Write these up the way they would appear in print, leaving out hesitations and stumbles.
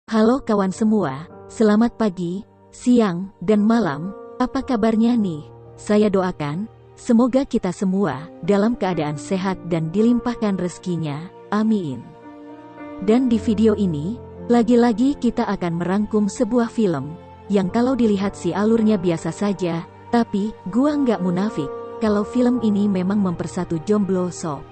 Halo kawan semua, selamat pagi, siang, dan malam. Apa kabarnya nih? Saya doakan, semoga kita semua dalam keadaan sehat dan dilimpahkan rezekinya. Amin. Dan di video ini, lagi-lagi kita akan merangkum sebuah film, yang kalau dilihat sih alurnya biasa saja, tapi gua nggak munafik, kalau film ini memang mempersatu jomblo sob.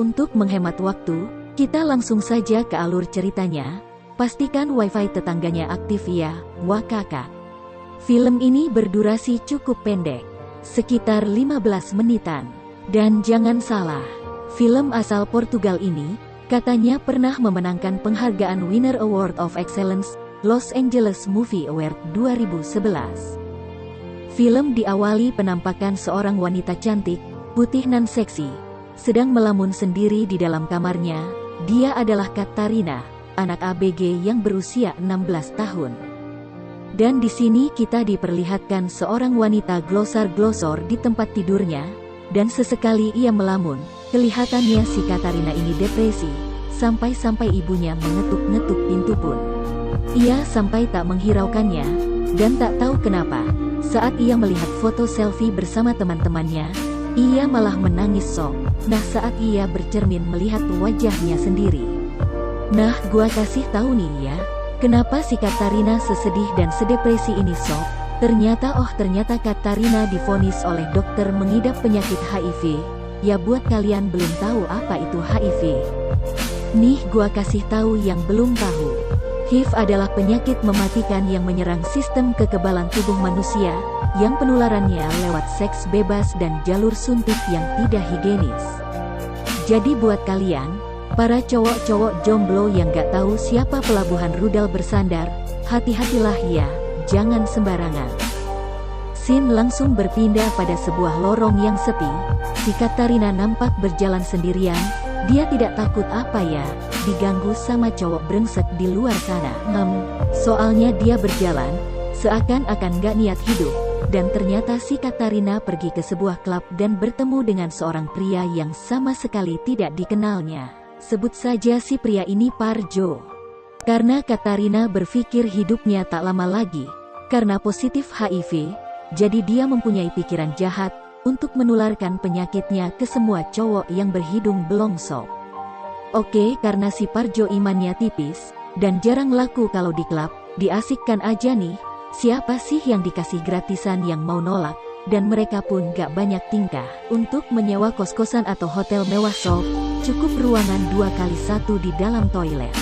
Untuk menghemat waktu, kita langsung saja ke alur ceritanya. Pastikan wifi tetangganya aktif ya, wah kakak. Film ini berdurasi cukup pendek, sekitar 15 menitan. Dan jangan salah, film asal Portugal ini, katanya pernah memenangkan penghargaan Winner Award of Excellence, Los Angeles Movie Award 2011. Film diawali penampakan seorang wanita cantik, putih nan seksi, sedang melamun sendiri di dalam kamarnya. Dia adalah Katarina, anak ABG yang berusia 16 tahun. Dan di sini kita diperlihatkan seorang wanita glosor-glosor di tempat tidurnya, dan sesekali ia melamun. Kelihatannya si Katarina ini depresi, sampai-sampai ibunya mengetuk-ngetuk pintu pun. Ia sampai tak menghiraukannya, dan tak tahu kenapa, saat ia melihat foto selfie bersama teman-temannya, ia malah menangis sok. Nah saat ia bercermin melihat wajahnya sendiri. Nah, gua kasih tahu nih ya, kenapa si Katarina sesedih dan sedepresi ini sob. Ternyata Katarina divonis oleh dokter mengidap penyakit HIV. Ya buat kalian belum tahu apa itu HIV. Nih gua kasih tahu yang belum tahu. HIV adalah penyakit mematikan yang menyerang sistem kekebalan tubuh manusia, yang penularannya lewat seks bebas dan jalur suntik yang tidak higienis. Jadi buat kalian, para cowok-cowok jomblo yang gak tahu siapa pelabuhan rudal bersandar, hati-hatilah ya, jangan sembarangan. Scene langsung berpindah pada sebuah lorong yang sepi. Si Katarina nampak berjalan sendirian. Dia tidak takut apa ya, diganggu sama cowok brengsek di luar sana. Soalnya dia berjalan, seakan-akan gak niat hidup. Dan ternyata si Katarina pergi ke sebuah klub dan bertemu dengan seorang pria yang sama sekali tidak dikenalnya. Sebut saja si pria ini Parjo. Karena Katarina berpikir hidupnya tak lama lagi, karena positif HIV, jadi dia mempunyai pikiran jahat, untuk menularkan penyakitnya ke semua cowok yang berhidung belongsong. Oke, karena si Parjo imannya tipis, dan jarang laku kalau di klub, diasikkan aja nih, siapa sih yang dikasih gratisan yang mau nolak, dan mereka pun gak banyak tingkah. Untuk menyewa kos-kosan atau hotel mewah sob, cukup ruangan 2x1 di dalam toilet.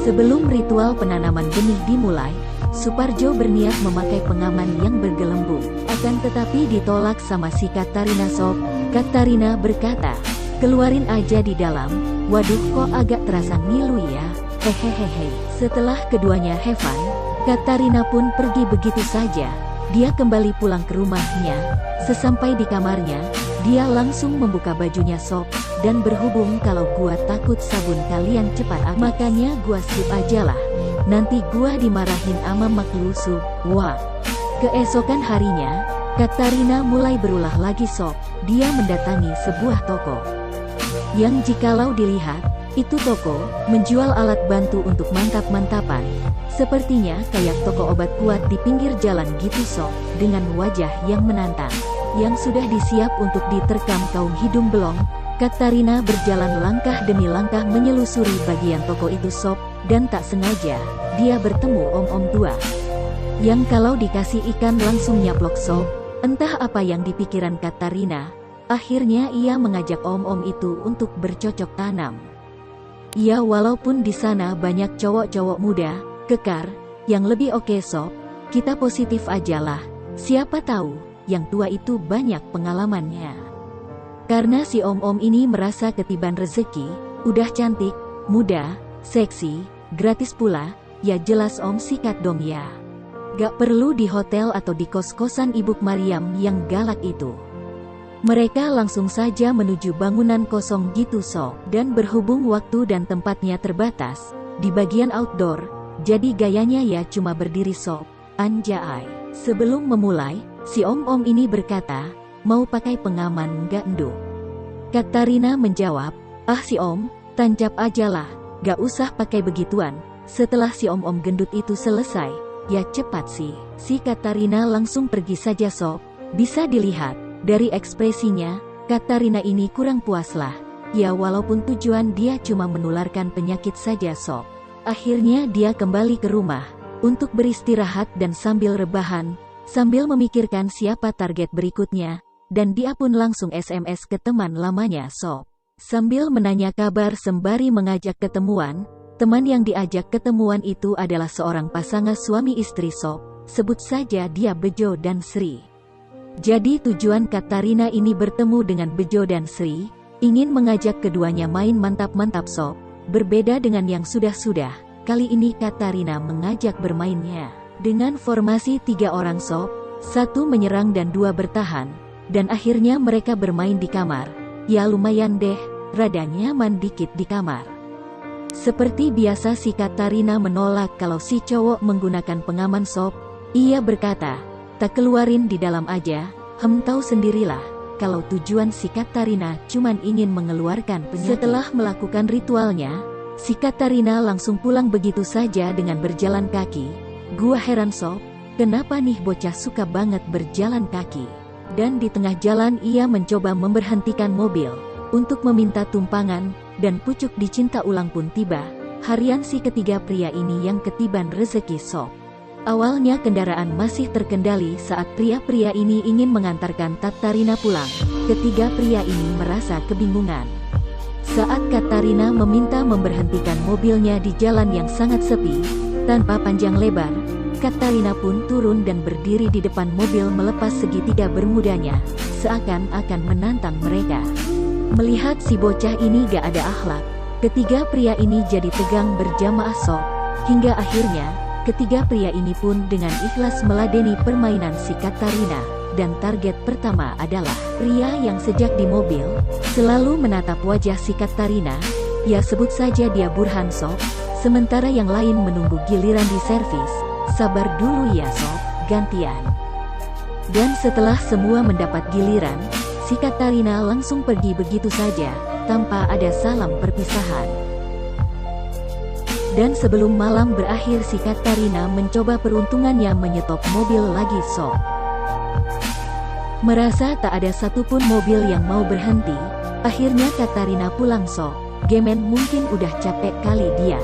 Sebelum ritual penanaman benih dimulai, Suparjo berniat memakai pengaman yang bergelembung. Akan tetapi ditolak sama si Katarina sob. Katarina berkata, keluarin aja di dalam. Waduh kok agak terasa ngilu ya. Hehehehe. Setelah keduanya have fun, Katarina pun pergi begitu saja. Dia kembali pulang ke rumahnya. Sesampai di kamarnya, dia langsung membuka bajunya sob. Dan berhubung kalau gua takut sabun kalian cepat habis, makanya gua skip aja lah. Nanti gua dimarahin ama maklusu. Wah. Keesokan harinya, Katarina mulai berulah lagi sob. Dia mendatangi sebuah toko, yang jikalau dilihat, itu toko menjual alat bantu untuk mantap-mantapan. Sepertinya kayak toko obat kuat di pinggir jalan gitu sob. Dengan wajah yang menantang, yang sudah disiap untuk diterkam kaum hidung belong, Katarina berjalan langkah demi langkah menyelusuri bagian toko itu sob. Dan tak sengaja, dia bertemu om-om tua, yang kalau dikasih ikan langsung nyaplok sob. Entah apa yang dipikiran Katarina, akhirnya ia mengajak om-om itu untuk bercocok tanam. Ya walaupun di sana banyak cowok-cowok muda, kekar, yang lebih oke sob, kita positif aja lah. Siapa tahu, yang tua itu banyak pengalamannya. Karena si om-om ini merasa ketiban rezeki, udah cantik, muda, seksi, gratis pula, ya jelas om sikat dong ya. Gak perlu di hotel atau di kos-kosan Ibu Mariam yang galak itu. Mereka langsung saja menuju bangunan kosong gitu sob. Dan berhubung waktu dan tempatnya terbatas, di bagian outdoor, jadi gayanya ya cuma berdiri sob. Anjay. Sebelum memulai, si om-om ini berkata, mau pakai pengaman nggak nduk? Katarina menjawab, ah si om, tancap aja lah, gak usah pakai begituan. Setelah si om-om gendut itu selesai, ya cepat sih. Si Katarina langsung pergi saja sob. Bisa dilihat, dari ekspresinya, Katarina ini kurang puas lah. Ya walaupun tujuan dia cuma menularkan penyakit saja sob. Akhirnya dia kembali ke rumah, untuk beristirahat dan sambil rebahan, sambil memikirkan siapa target berikutnya, dan dia pun langsung SMS ke teman lamanya sob. Sambil menanya kabar sembari mengajak ketemuan, teman yang diajak ketemuan itu adalah seorang pasangan suami istri sob, sebut saja dia Bejo dan Sri. Jadi tujuan Katarina ini bertemu dengan Bejo dan Sri, ingin mengajak keduanya main mantap-mantap sob, berbeda dengan yang sudah-sudah, kali ini Katarina mengajak bermainnya. Dengan formasi 3 orang sob, 1 menyerang dan 2 bertahan, dan akhirnya mereka bermain di kamar. Ya lumayan deh, rada nyaman dikit di kamar. Seperti biasa si Katarina menolak kalau si cowok menggunakan pengaman sob. Ia berkata, tak keluarin di dalam aja, tahu sendirilah, kalau tujuan si Katarina cuman ingin mengeluarkan penyakit. Setelah melakukan ritualnya, si Katarina langsung pulang begitu saja dengan berjalan kaki. Gua heran sob, kenapa nih bocah suka banget berjalan kaki. Dan di tengah jalan ia mencoba memberhentikan mobil untuk meminta tumpangan, dan pucuk dicinta ulang pun tiba. Harian si ketiga pria ini yang ketiban rezeki sob. Awalnya kendaraan masih terkendali saat pria-pria ini ingin mengantarkan Katarina pulang. Ketiga pria ini merasa kebingungan. Saat Katarina meminta memberhentikan mobilnya di jalan yang sangat sepi, tanpa panjang lebar, Katarina pun turun dan berdiri di depan mobil melepas segitiga bermudanya, seakan-akan menantang mereka. Melihat si bocah ini gak ada akhlak, ketiga pria ini jadi tegang berjamaah sob, hingga akhirnya, ketiga pria ini pun dengan ikhlas meladeni permainan si Katarina, dan target pertama adalah pria yang sejak di mobil, selalu menatap wajah si Katarina, ya sebut saja dia Burhan sob, sementara yang lain menunggu giliran di servis. Sabar dulu ya sob, gantian. Dan setelah semua mendapat giliran, si Katarina langsung pergi begitu saja, tanpa ada salam perpisahan. Dan sebelum malam berakhir si Katarina mencoba peruntungannya menyetop mobil lagi sob. Merasa tak ada satupun mobil yang mau berhenti, akhirnya Katarina pulang sob. Gemen mungkin udah capek kali dia.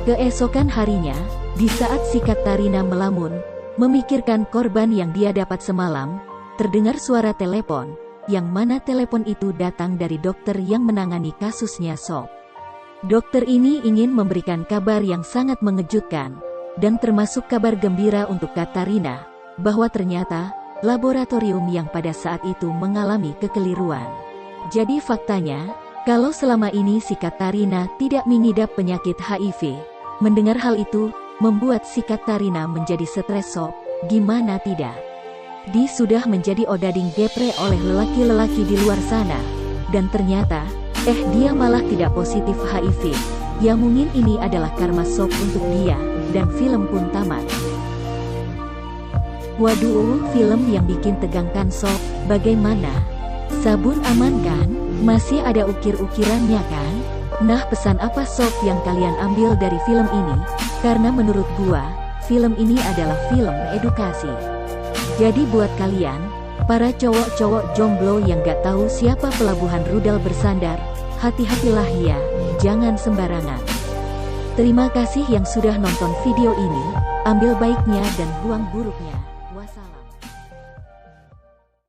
Keesokan harinya, di saat si Katarina melamun, memikirkan korban yang dia dapat semalam, terdengar suara telepon, yang mana telepon itu datang dari dokter yang menangani kasusnya sob. Dokter ini ingin memberikan kabar yang sangat mengejutkan, dan termasuk kabar gembira untuk Katarina, bahwa ternyata, laboratorium yang pada saat itu mengalami kekeliruan. Jadi faktanya, kalau selama ini si Katarina tidak mengidap penyakit HIV, mendengar hal itu, membuat si Katarina menjadi stres sob, gimana tidak. Dia sudah menjadi odading gepre oleh lelaki-lelaki di luar sana, dan ternyata, dia malah tidak positif HIV. Ya mungkin ini adalah karma sob untuk dia, dan film pun tamat. Waduh, film yang bikin tegangkan sob, bagaimana? Sabun aman kan? Masih ada ukir-ukirannya kan? Nah pesan apa sob yang kalian ambil dari film ini? Karena menurut gua, film ini adalah film edukasi. Jadi buat kalian, para cowok-cowok jomblo yang gak tahu siapa pelabuhan rudal bersandar, hati-hatilah ya, jangan sembarangan. Terima kasih yang sudah nonton video ini, ambil baiknya dan buang buruknya. Wassalam.